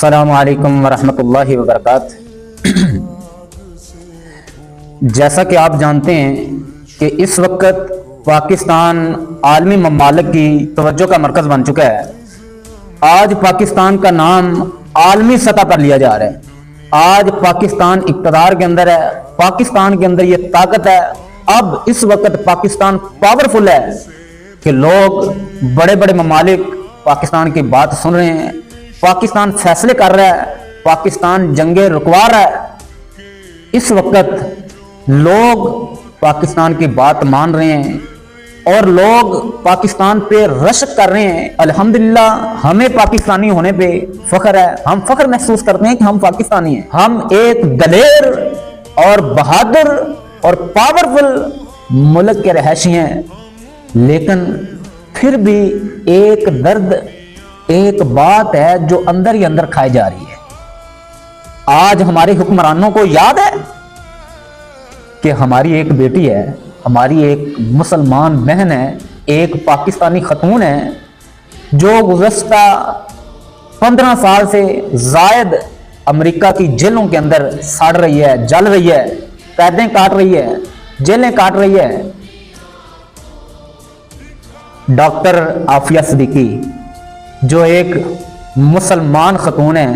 السلام علیکم ورحمۃ اللہ وبرکاتہ۔ جیسا کہ آپ جانتے ہیں کہ اس وقت پاکستان عالمی ممالک کی توجہ کا مرکز بن چکا ہے۔ آج پاکستان کا نام عالمی سطح پر لیا جا رہا ہے۔ آج پاکستان اقتدار کے اندر ہے، پاکستان کے اندر یہ طاقت ہے۔ اب اس وقت پاکستان پاورفل ہے کہ لوگ بڑے بڑے ممالک پاکستان کی بات سن رہے ہیں، پاکستان فیصلے کر رہا ہے، پاکستان جنگیں رکوا رہا ہے۔ اس وقت لوگ پاکستان کی بات مان رہے ہیں اور لوگ پاکستان پہ رشک کر رہے ہیں۔ الحمدللہ ہمیں پاکستانی ہونے پہ فخر ہے، ہم فخر محسوس کرتے ہیں کہ ہم پاکستانی ہیں۔ ہم ایک دلیر اور بہادر اور پاورفل ملک کے رہائشی ہیں، لیکن پھر بھی ایک درد، ایک بات ہے جو اندر ہی اندر کھائی جا رہی ہے۔ آج ہمارے حکمرانوں کو یاد ہے کہ ہماری ایک بیٹی ہے، ہماری ایک مسلمان بہن ہے، ایک پاکستانی خاتون ہے جو گزشتہ 15 سال سے زائد امریکہ کی جیلوں کے اندر سڑ رہی ہے، جل رہی ہے، قیدیں کاٹ رہی ہے، جیلیں کاٹ رہی ہے۔ ڈاکٹر عافیہ صدیقی جو ایک مسلمان خاتون ہے،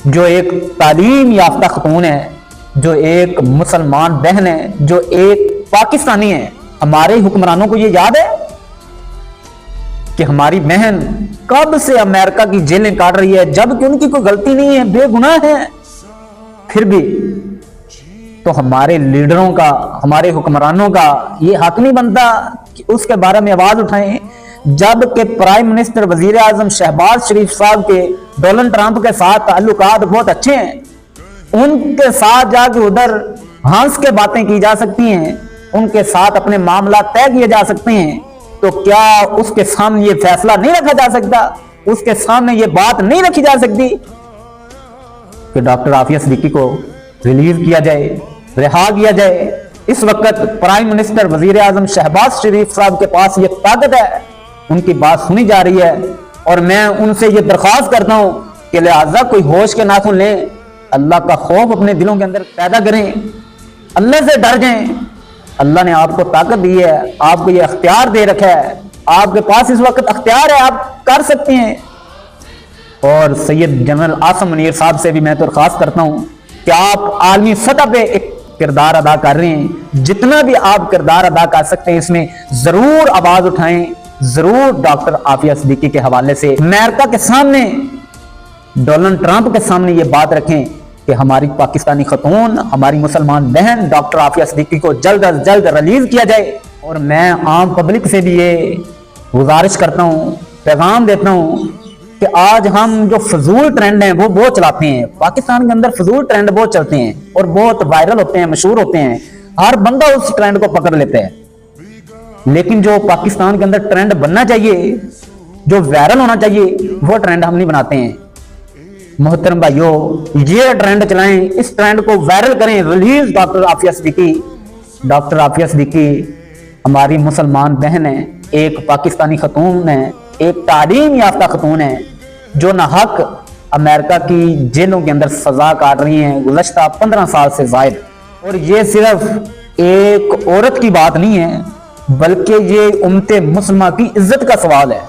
جو ایک تعلیم یافتہ خاتون ہے، جو ایک مسلمان بہن ہے، جو ایک پاکستانی ہے، ہمارے حکمرانوں کو یہ یاد ہے کہ ہماری بہن کب سے امریکہ کی جیلیں کاٹ رہی ہے، جبکہ ان کی کوئی غلطی نہیں ہے، بے گناہ ہے۔ پھر بھی تو ہمارے لیڈروں کا، ہمارے حکمرانوں کا یہ حق نہیں بنتا کہ اس کے بارے میں آواز اٹھائیں، جبکہ پرائم منسٹر وزیر اعظم شہباز شریف صاحب کے ڈونلڈ ٹرمپ کے ساتھ تعلقات بہت اچھے ہیں۔ ان کے ساتھ جا کے ادھر ہنس کے باتیں کی جا سکتی ہیں، ان کے ساتھ اپنے معاملات طے کیے جا سکتے ہیں، تو کیا اس کے سامنے یہ فیصلہ نہیں رکھا جا سکتا؟ اس کے سامنے یہ بات نہیں رکھی جا سکتی کہ ڈاکٹر عافیہ صدیقی کو ریلیز کیا جائے، رہا کیا جائے؟ اس وقت پرائم منسٹر وزیر اعظم شہباز شریف صاحب کے پاس یہ طاقت ہے، ان کی بات سنی جا رہی ہے، اور میں ان سے یہ درخواست کرتا ہوں کہ لہٰذا کوئی ہوش کے ناخن لیں، اللہ کا خوف اپنے دلوں کے اندر پیدا کریں، اللہ سے ڈر جائیں۔ اللہ نے آپ کو طاقت دی ہے، آپ کو یہ اختیار دے رکھا ہے، آپ کے پاس اس وقت اختیار ہے، آپ کر سکتے ہیں۔ اور سید جنرل عاصم منیر صاحب سے بھی میں درخواست کرتا ہوں کہ آپ عالمی سطح پہ ایک کردار ادا کر رہے ہیں، جتنا بھی آپ کردار ادا کر سکتے ہیں اس میں ضرور آواز اٹھائیں، ضرور ڈاکٹر عافیہ صدیقی کے حوالے سے امریکہ کے سامنے، ڈونلڈ ٹرمپ کے سامنے یہ بات رکھیں کہ ہماری پاکستانی خاتون، ہماری مسلمان بہن ڈاکٹر عافیہ صدیقی کو جلد از جلد ریلیز کیا جائے۔ اور میں عام پبلک سے بھی یہ گزارش کرتا ہوں، پیغام دیتا ہوں کہ آج ہم جو فضول ٹرینڈ ہیں وہ بہت چلاتے ہیں، پاکستان کے اندر فضول ٹرینڈ بہت چلتے ہیں اور بہت وائرل ہوتے ہیں، مشہور ہوتے ہیں، ہر بندہ اس ٹرینڈ کو پکڑ لیتا ہے۔ لیکن جو پاکستان کے اندر ٹرینڈ بننا چاہیے، جو وائرل ہونا چاہیے، وہ ٹرینڈ ہم نہیں بناتے ہیں۔ محترم بھائیو، یہ ٹرینڈ چلائیں، اس ٹرینڈ کو وائرل کریں، release doctor Aafia Siddiqui. Doctor Aafia Siddiqui ہماری مسلمان بہن ہے، ایک پاکستانی خاتون ہے، ایک تعلیم یافتہ خاتون ہے، جو ناحق امریکہ کی جیلوں کے اندر سزا کاٹ رہی ہیں گزشتہ 15 سال سے زائد۔ اور یہ صرف ایک عورت کی بات نہیں ہے، بلکہ یہ امت مسلمہ کی عزت کا سوال ہے۔